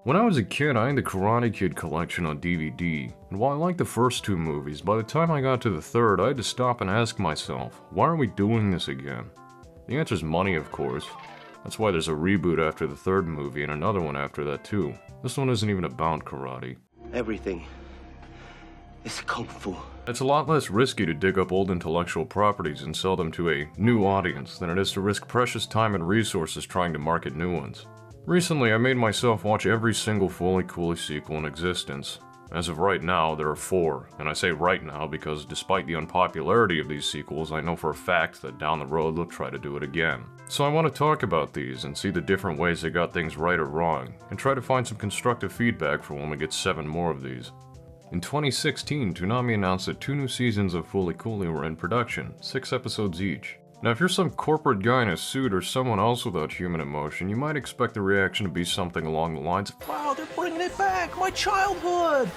When I was a kid, I had the Karate Kid collection on DVD, and while I liked the first two movies, by the time I got to the third, I had to stop and ask myself, why are we doing this again? The answer's money, of course. That's why there's a reboot after the third movie and another one after that too. This one isn't even about karate. Everything is kung fu. It's a lot less risky to dig up old intellectual properties and sell them to a new audience than it is to risk precious time and resources trying to market new ones. Recently, I made myself watch every single FLCL sequel in existence. As of right now, there are 4, and I say right now because despite the unpopularity of these sequels, I know for a fact that down the road they'll try to do it again. So I want to talk about these and see the different ways they got things right or wrong, and try to find some constructive feedback for when we get 7 more of these. In 2016, TWINBEE announced that 2 new seasons of FLCL were in production, 6 episodes each. Now if you're some corporate guy in a suit or someone else without human emotion, you might expect the reaction to be something along the lines of, "Wow, they're bringing it back! My childhood!"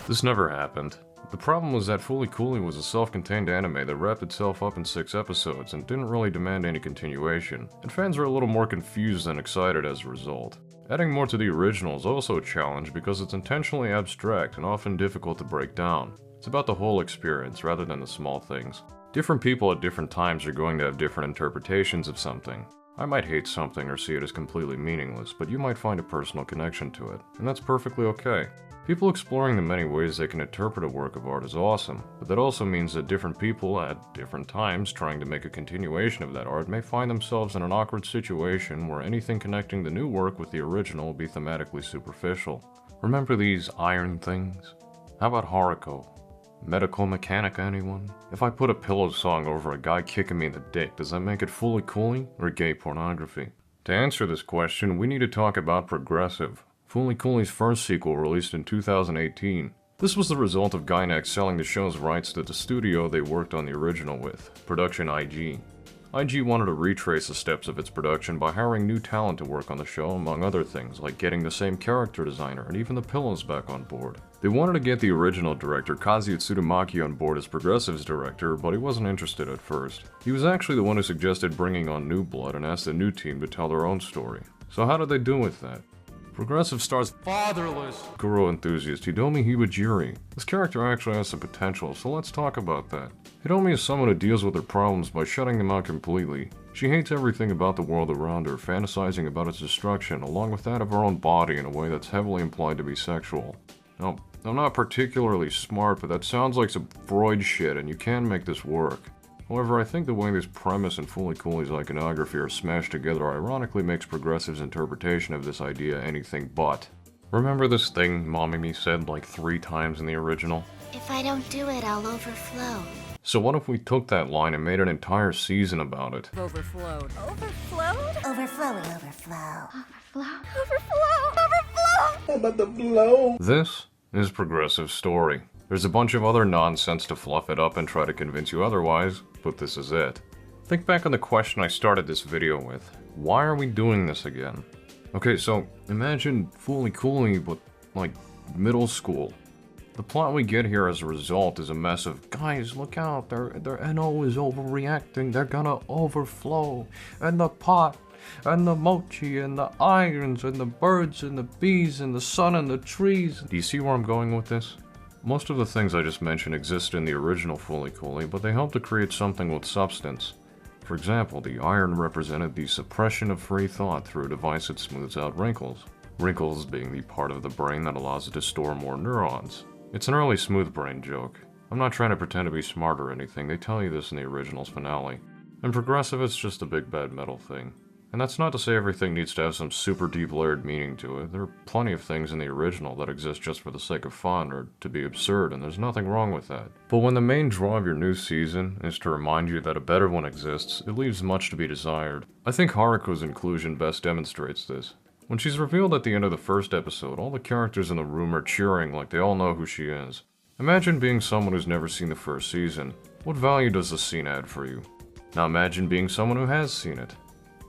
This never happened. The problem was that FLCL was a self-contained anime that wrapped itself up in 6 episodes and didn't really demand any continuation, and fans were a little more confused than excited as a result. Adding more to the original is also a challenge because it's intentionally abstract and often difficult to break down. It's about the whole experience rather than the small things. Different people at different times are going to have different interpretations of something. I might hate something or see it as completely meaningless, but you might find a personal connection to it, and that's perfectly okay. People exploring the many ways they can interpret a work of art is awesome, but that also means that different people at different times trying to make a continuation of that art may find themselves in an awkward situation where anything connecting the new work with the original will be thematically superficial. Remember these iron things? How about Haruko? Medical Mechanica, anyone? If I put a pillow song over a guy kicking me in the dick, does that make it FLCL or gay pornography? To answer this question, we need to talk about Progressive, FLCL's first sequel released in 2018. This was the result of Gainax selling the show's rights to the studio they worked on the original with, Production IG. IG wanted to retrace the steps of its production by hiring new talent to work on the show, among other things, like getting the same character designer and even the pillows back on board. They wanted to get the original director Kazuya Tsurumaki on board as Progressive's director, but he wasn't interested at first. He was actually the one who suggested bringing on new blood and asked the new team to tell their own story. So how did they do with that? Progressive stars fatherless Guru enthusiast Hidomi Hibajiri. This character actually has some potential, so let's talk about that. Hidomi is someone who deals with her problems by shutting them out completely. She hates everything about the world around her, fantasizing about its destruction, along with that of her own body in a way that's heavily implied to be sexual. Now, I'm not particularly smart, but that sounds like some Freud shit, and you can make this work. However, I think the way this premise and FLCL's iconography are smashed together ironically makes Progressive's interpretation of this idea anything but. Remember this thing Mommy said like 3 times in the original? If I don't do it, I'll overflow. So what if we took that line and made an entire season about it? Overflowed. Overflowed? Overflowing overflow. Overflow. Overflow. Overflow. I'm about to blow. This is Progressive's story. There's a bunch of other nonsense to fluff it up and try to convince you otherwise, but this is it. Think back on the question I started this video with. Why are we doing this again? Okay, so imagine FLCL but like middle school. The plot we get here as a result is a mess of, guys, look out, their NO is overreacting, they're gonna overflow, and the pot, and the mochi, and the irons, and the birds, and the bees, and the sun, and the trees. Do you see where I'm going with this? Most of the things I just mentioned exist in the original FLCL, but they help to create something with substance. For example, the iron represented the suppression of free thought through a device that smooths out wrinkles. Wrinkles being the part of the brain that allows it to store more neurons. It's an early smooth brain joke. I'm not trying to pretend to be smart or anything, they tell you this in the original's finale. In Progressive, it's just a big bad metal thing. And that's not to say everything needs to have some super deep layered meaning to it. There are plenty of things in the original that exist just for the sake of fun or to be absurd, and there's nothing wrong with that. But when the main draw of your new season is to remind you that a better one exists, it leaves much to be desired. I think Haruko's inclusion best demonstrates this. When she's revealed at the end of the first episode, all the characters in the room are cheering like they all know who she is. Imagine being someone who's never seen the first season. What value does the scene add for you? Now imagine being someone who has seen it.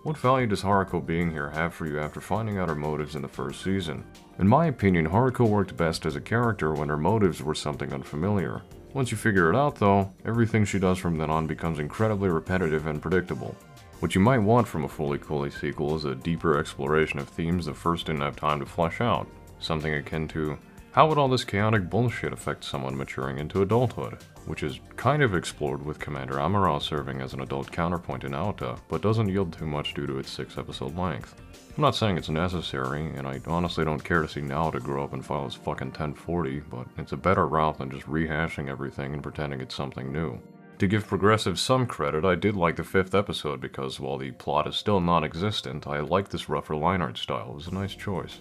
What value does Haruko being here have for you after finding out her motives in the first season? In my opinion, Haruko worked best as a character when her motives were something unfamiliar. Once you figure it out though, everything she does from then on becomes incredibly repetitive and predictable. What you might want from a Fooly Cooly sequel is a deeper exploration of themes the first didn't have time to flesh out. Something akin to, how would all this chaotic bullshit affect someone maturing into adulthood? Which is kind of explored with Commander Amuro serving as an adult counterpoint in Aota, but doesn't yield too much due to its 6-episode length. I'm not saying it's necessary, and I honestly don't care to see Naota grow up and file his fucking 1040, but it's a better route than just rehashing everything and pretending it's something new. To give Progressive some credit, I did like the 5th episode because while the plot is still non-existent, I like this rougher line art style. It was a nice choice.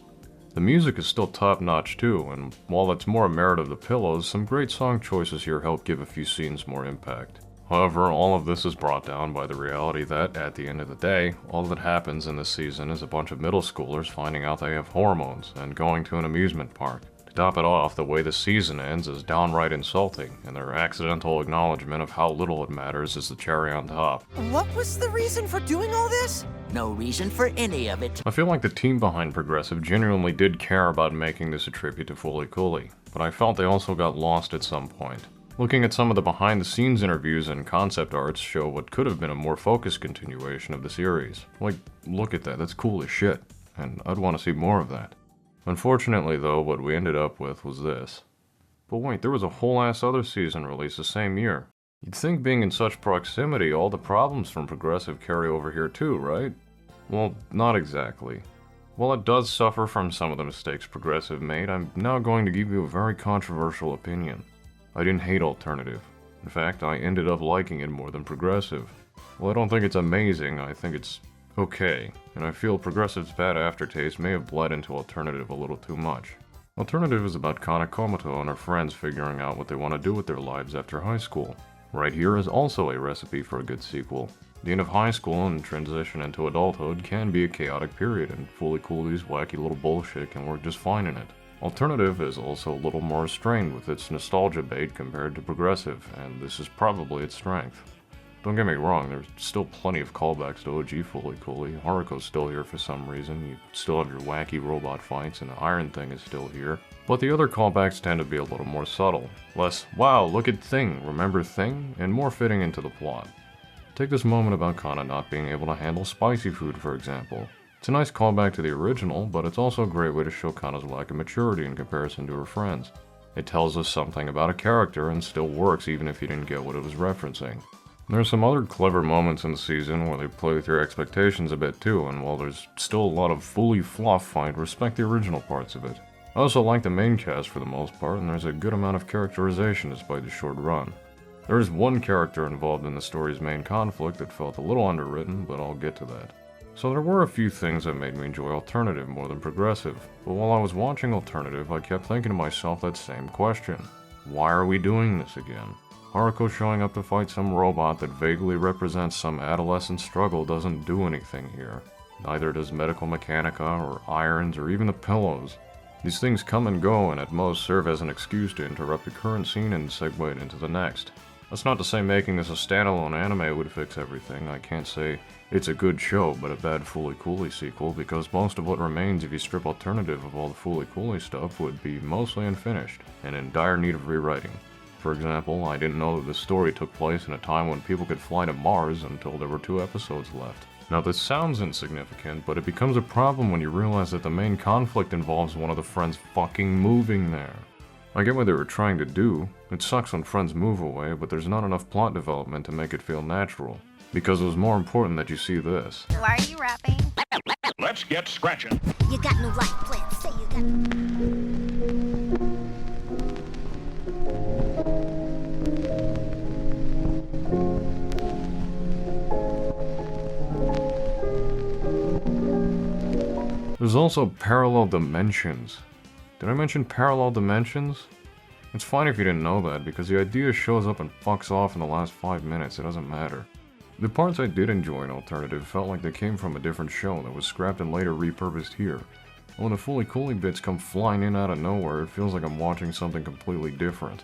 The music is still top-notch too, and while it's more a merit of the pillows, some great song choices here help give a few scenes more impact. However, all of this is brought down by the reality that, at the end of the day, all that happens in this season is a bunch of middle schoolers finding out they have hormones and going to an amusement park. To top it off, the way the season ends is downright insulting, and their accidental acknowledgement of how little it matters is the cherry on top. What was the reason for doing all this? No reason for any of it. I feel like the team behind Progressive genuinely did care about making this a tribute to Fooly Cooly, but I felt they also got lost at some point. Looking at some of the behind-the-scenes interviews and concept arts show what could have been a more focused continuation of the series. Like, look at that, that's cool as shit, and I'd want to see more of that. Unfortunately though, what we ended up with was this. But wait, there was a whole ass other season released the same year. You'd think being in such proximity, all the problems from Progressive carry over here too, right? Well, not exactly. While it does suffer from some of the mistakes Progressive made, I'm now going to give you a very controversial opinion. I didn't hate Alternative. In fact, I ended up liking it more than Progressive. Well, I don't think it's amazing, I think it's okay, and I feel Progressive's bad aftertaste may have bled into Alternative a little too much. Alternative is about Kana Komoto and her friends figuring out what they want to do with their lives after high school. Right here is also a recipe for a good sequel. The end of high school and transition into adulthood can be a chaotic period, and Fooly Cooly's wacky little bullshit can work just fine in it. Alternative is also a little more restrained with its nostalgia bait compared to Progressive, and this is probably its strength. Don't get me wrong, there's still plenty of callbacks to OG Fooly Cooly. Haruko's still here for some reason, you still have your wacky robot fights, and the Iron Thing is still here. But the other callbacks tend to be a little more subtle. Less, wow, look at Thing, remember Thing? And more fitting into the plot. Take this moment about Kana not being able to handle spicy food, for example. It's a nice callback to the original, but it's also a great way to show Kana's lack of maturity in comparison to her friends. It tells us something about a character and still works even if you didn't get what it was referencing. There are some other clever moments in the season where they play with your expectations a bit too, and while there's still a lot of fully fluff, I respect the original parts of it. I also like the main cast for the most part, and there's a good amount of characterization despite the short run. There is one character involved in the story's main conflict that felt a little underwritten, but I'll get to that. So there were a few things that made me enjoy Alternative more than Progressive, but while I was watching Alternative, I kept thinking to myself that same question. Why are we doing this again? Haruko showing up to fight some robot that vaguely represents some adolescent struggle doesn't do anything here. Neither does Medical Mechanica, or irons, or even the pillows. These things come and go and at most serve as an excuse to interrupt the current scene and segue it into the next. That's not to say making this a standalone anime would fix everything. I can't say it's a good show but a bad Fooly Cooly sequel, because most of what remains if you strip Alternative of all the Fooly Cooly stuff would be mostly unfinished and in dire need of rewriting. For example, I didn't know that the story took place in a time when people could fly to Mars until there were 2 episodes left. Now this sounds insignificant, but it becomes a problem when you realize that the main conflict involves one of the friends fucking moving there. I get what they were trying to do. It sucks when friends move away, but there's not enough plot development to make it feel natural. Because it was more important that you see this. Why are you rapping? Let's get scratching. You got no life plan. Say you got. There's also parallel dimensions. Did I mention parallel dimensions? It's fine if you didn't know that, because the idea shows up and fucks off in the last 5 minutes, it doesn't matter. The parts I did enjoy in Alternative felt like they came from a different show that was scrapped and later repurposed here. When the Fooly Cooly bits come flying in out of nowhere, it feels like I'm watching something completely different.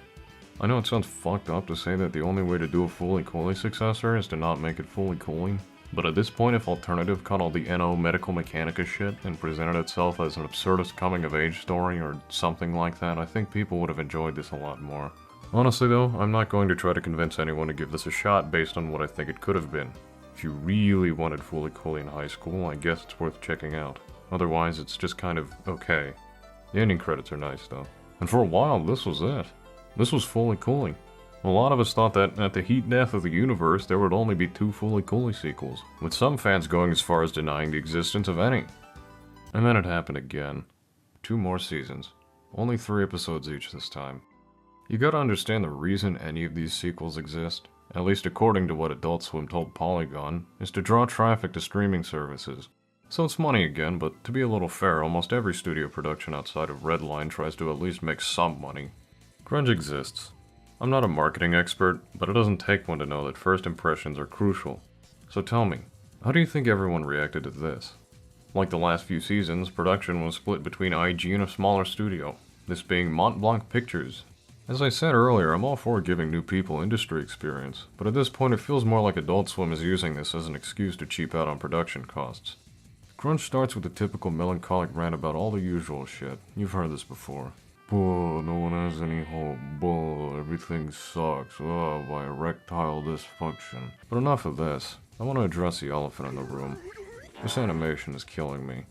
I know it sounds fucked up to say that the only way to do a Fooly Cooly successor is to not make it Fooly Cooly, but at this point if Alternative cut all the NO Medical Mechanica shit and presented itself as an absurdist coming-of-age story or something like that, I think people would have enjoyed this a lot more. Honestly though, I'm not going to try to convince anyone to give this a shot based on what I think it could have been. If you really wanted Fooly Cooly in high school, I guess it's worth checking out. Otherwise, it's just kind of okay. The ending credits are nice, though. And for a while, this was it. This was Fooly Cooly. A lot of us thought that at the heat death of the universe, there would only be 2 Fooly Cooly sequels, with some fans going as far as denying the existence of any. And then it happened again. 2 more seasons. Only 3 episodes each this time. You gotta understand the reason any of these sequels exist, at least according to what Adult Swim told Polygon, is to draw traffic to streaming services. So it's money again, but to be a little fair, almost every studio production outside of Redline tries to at least make some money. Grunge exists. I'm not a marketing expert, but it doesn't take one to know that first impressions are crucial. So tell me, how do you think everyone reacted to this? Like the last few seasons, production was split between IG and a smaller studio, this being Mont Blanc Pictures. As I said earlier, I'm all for giving new people industry experience, but at this point it feels more like Adult Swim is using this as an excuse to cheap out on production costs. Grunge starts with a typical melancholic rant about all the usual shit. You've heard this before. Buh, no one has any hope. Buh, everything sucks. Oh, by erectile dysfunction. But enough of this. I want to address the elephant in the room. This animation is killing me.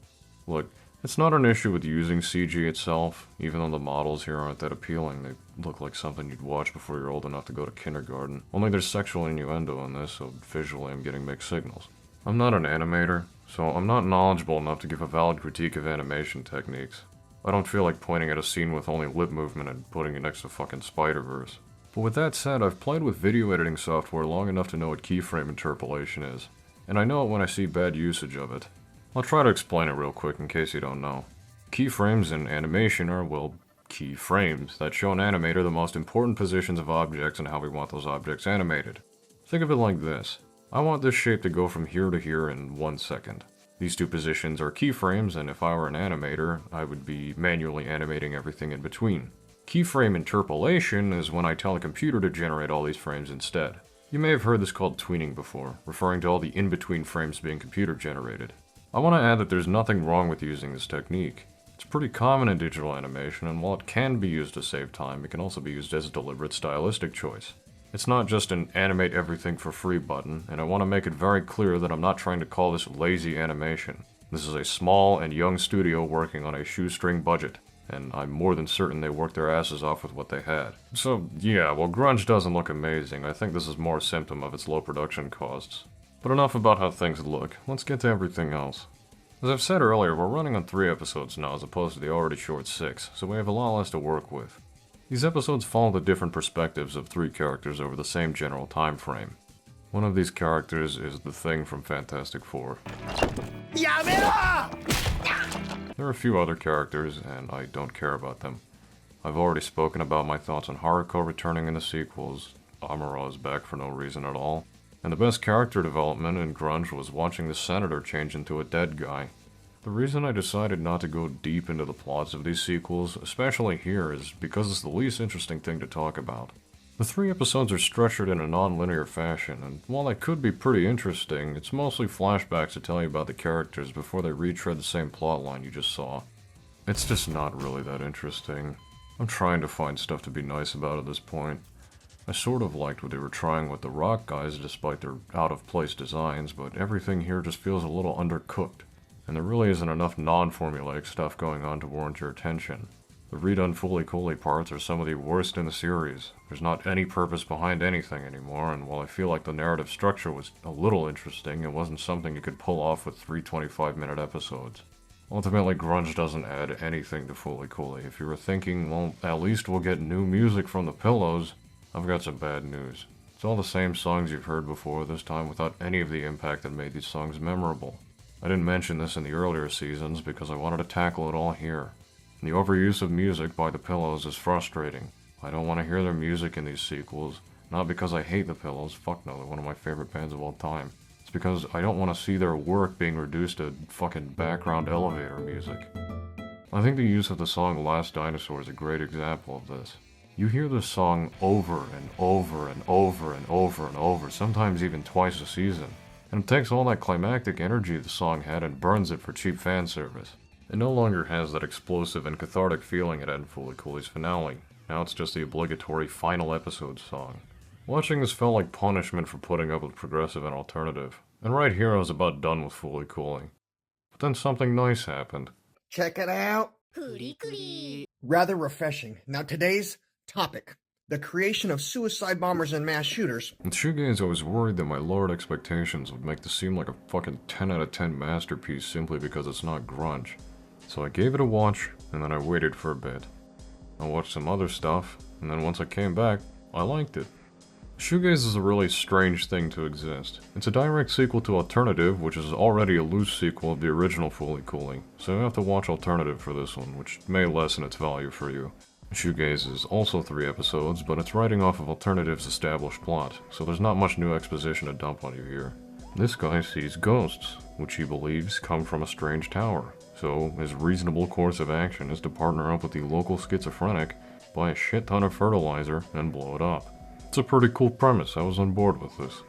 Look, it's not an issue with using CG itself, even though the models here aren't that appealing. They look like something you'd watch before you're old enough to go to kindergarten. Only there's sexual innuendo in this, so visually I'm getting mixed signals. I'm not an animator, so I'm not knowledgeable enough to give a valid critique of animation techniques. I don't feel like pointing at a scene with only lip movement and putting it next to fucking Spider-Verse. But with that said, I've played with video editing software long enough to know what keyframe interpolation is, and I know it when I see bad usage of it. I'll try to explain it real quick in case you don't know. Keyframes in animation are, well, keyframes that show an animator the most important positions of objects and how we want those objects animated. Think of it like this. I want this shape to go from here to here in 1 second. These 2 positions are keyframes, and if I were an animator, I would be manually animating everything in between. Keyframe interpolation is when I tell a computer to generate all these frames instead. You may have heard this called tweening before, referring to all the in-between frames being computer generated. I want to add that there's nothing wrong with using this technique. It's pretty common in digital animation, and while it can be used to save time, it can also be used as a deliberate stylistic choice. It's not just an animate everything for free button, and I want to make it very clear that I'm not trying to call this lazy animation. This is a small and young studio working on a shoestring budget, and I'm more than certain they worked their asses off with what they had. So yeah, while Grunge doesn't look amazing, I think this is more a symptom of its low production costs. But enough about how things look, let's get to everything else. As I've said earlier, we're running on 3 episodes now as opposed to the already short 6, so we have a lot less to work with. These episodes follow the different perspectives of 3 characters over the same general time frame. One of these characters is the Thing from Fantastic Four. There are a few other characters, and I don't care about them. I've already spoken about my thoughts on Haruko returning in the sequels, Amuro is back for no reason at all, and the best character development in Grunge was watching the Senator change into a dead guy. The reason I decided not to go deep into the plots of these sequels, especially here, is because it's the least interesting thing to talk about. The 3 episodes are structured in a non-linear fashion, and while they could be pretty interesting, it's mostly flashbacks to tell you about the characters before they retread the same plotline you just saw. It's just not really that interesting. I'm trying to find stuff to be nice about at this point. I sort of liked what they were trying with the rock guys despite their out-of-place designs, but everything here just feels a little undercooked. And there really isn't enough non-formulaic stuff going on to warrant your attention. The redone Fooly Cooly parts are some of the worst in the series. There's not any purpose behind anything anymore, and while I feel like the narrative structure was a little interesting, it wasn't something you could pull off with 3 25-minute episodes. Ultimately, Grunge doesn't add anything to Fooly Cooly. If you were thinking, well, at least we'll get new music from the Pillows, I've got some bad news. It's all the same songs you've heard before, this time without any of the impact that made these songs memorable. I didn't mention this in the earlier seasons because I wanted to tackle it all here. The overuse of music by the Pillows is frustrating. I don't want to hear their music in these sequels, not because I hate the Pillows, fuck no, they're one of my favorite bands of all time. It's because I don't want to see their work being reduced to fucking background elevator music. I think the use of the song Last Dinosaur is a great example of this. You hear this song over and over and over and over and over, sometimes even twice a season. And it takes all that climactic energy the song had and burns it for cheap fan service. It no longer has that explosive and cathartic feeling it had in Fooly Cooly's finale. Now it's just the obligatory final episode song. Watching this felt like punishment for putting up with Progressive and Alternative. And right here I was about done with Fooly Cooly. But then something nice happened. Check it out. Rather refreshing. Now today's topic. The creation of suicide bombers and mass shooters. With Shoegaze, I was worried that my lowered expectations would make this seem like a fucking 10 out of 10 masterpiece simply because it's not grunge. So I gave it a watch, and then I waited for a bit. I watched some other stuff, and then once I came back, I liked it. Shoegaze is a really strange thing to exist. It's a direct sequel to Alternative, which is already a loose sequel of the original Fooly Cooly, so you have to watch Alternative for this one, which may lessen its value for you. Shoegaze is also 3 episodes, but it's writing off of Alternative's established plot, so there's not much new exposition to dump on you here. This guy sees ghosts, which he believes come from a strange tower, so his reasonable course of action is to partner up with the local schizophrenic, buy a shit ton of fertilizer, and blow it up. It's a pretty cool premise, I was on board with this.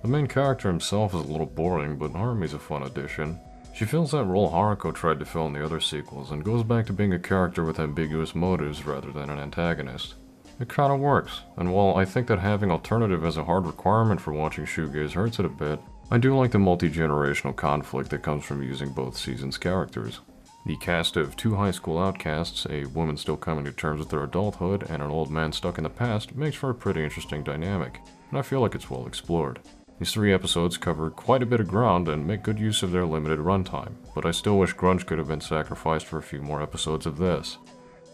The main character himself is a little boring, but Harumi's a fun addition. She fills that role Haruko tried to fill in the other sequels, and goes back to being a character with ambiguous motives rather than an antagonist. It kinda works, and while I think that having Alternative as a hard requirement for watching Shoegaze hurts it a bit, I do like the multi-generational conflict that comes from using both seasons' characters. The cast of 2 high school outcasts, a woman still coming to terms with their adulthood, and an old man stuck in the past makes for a pretty interesting dynamic, and I feel like it's well explored. These 3 episodes cover quite a bit of ground and make good use of their limited runtime, but I still wish grunge could have been sacrificed for a few more episodes of this.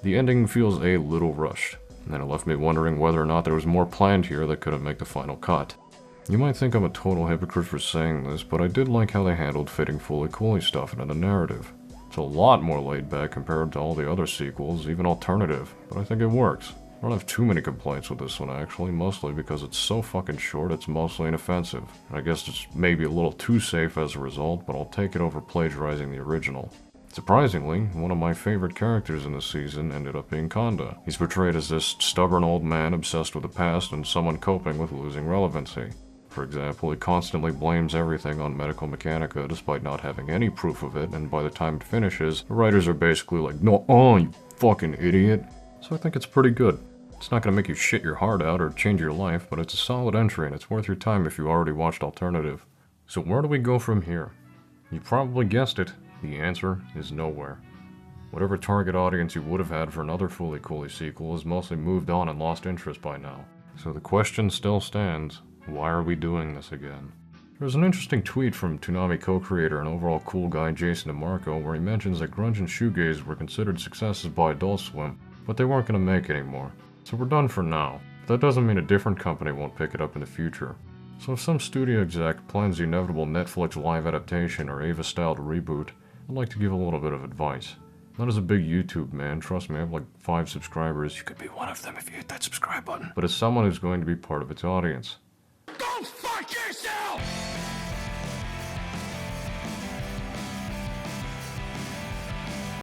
The ending feels a little rushed, and it left me wondering whether or not there was more planned here that could have made the final cut. You might think I'm a total hypocrite for saying this, but I did like how they handled fitting Fooly Cooly stuff into the narrative. It's a lot more laid back compared to all the other sequels, even Alternative, but I think it works. I don't have too many complaints with this one actually, mostly because it's so fucking short it's mostly inoffensive. I guess it's maybe a little too safe as a result, but I'll take it over plagiarizing the original. Surprisingly, one of my favorite characters in this season ended up being Kanda. He's portrayed as this stubborn old man obsessed with the past and someone coping with losing relevancy. For example, he constantly blames everything on Medical Mechanica despite not having any proof of it, and by the time it finishes, the writers are basically like, "No, you fucking idiot." So I think it's pretty good. It's not going to make you shit your heart out or change your life, but it's a solid entry and it's worth your time if you already watched Alternative. So where do we go from here? You probably guessed it, the answer is nowhere. Whatever target audience you would have had for another Fooly Cooly sequel has mostly moved on and lost interest by now. So the question still stands, why are we doing this again? There's an interesting tweet from Toonami co-creator and overall cool guy Jason DeMarco where he mentions that grunge and shoegaze were considered successes by Adult Swim, but they weren't going to make anymore. So we're done for now. That doesn't mean a different company won't pick it up in the future. So if some studio exec plans the inevitable Netflix live adaptation or Ava-styled reboot, I'd like to give a little bit of advice. Not as a big YouTube man, trust me, I have like 5 subscribers. You could be one of them if you hit that subscribe button. But as someone who's going to be part of its audience.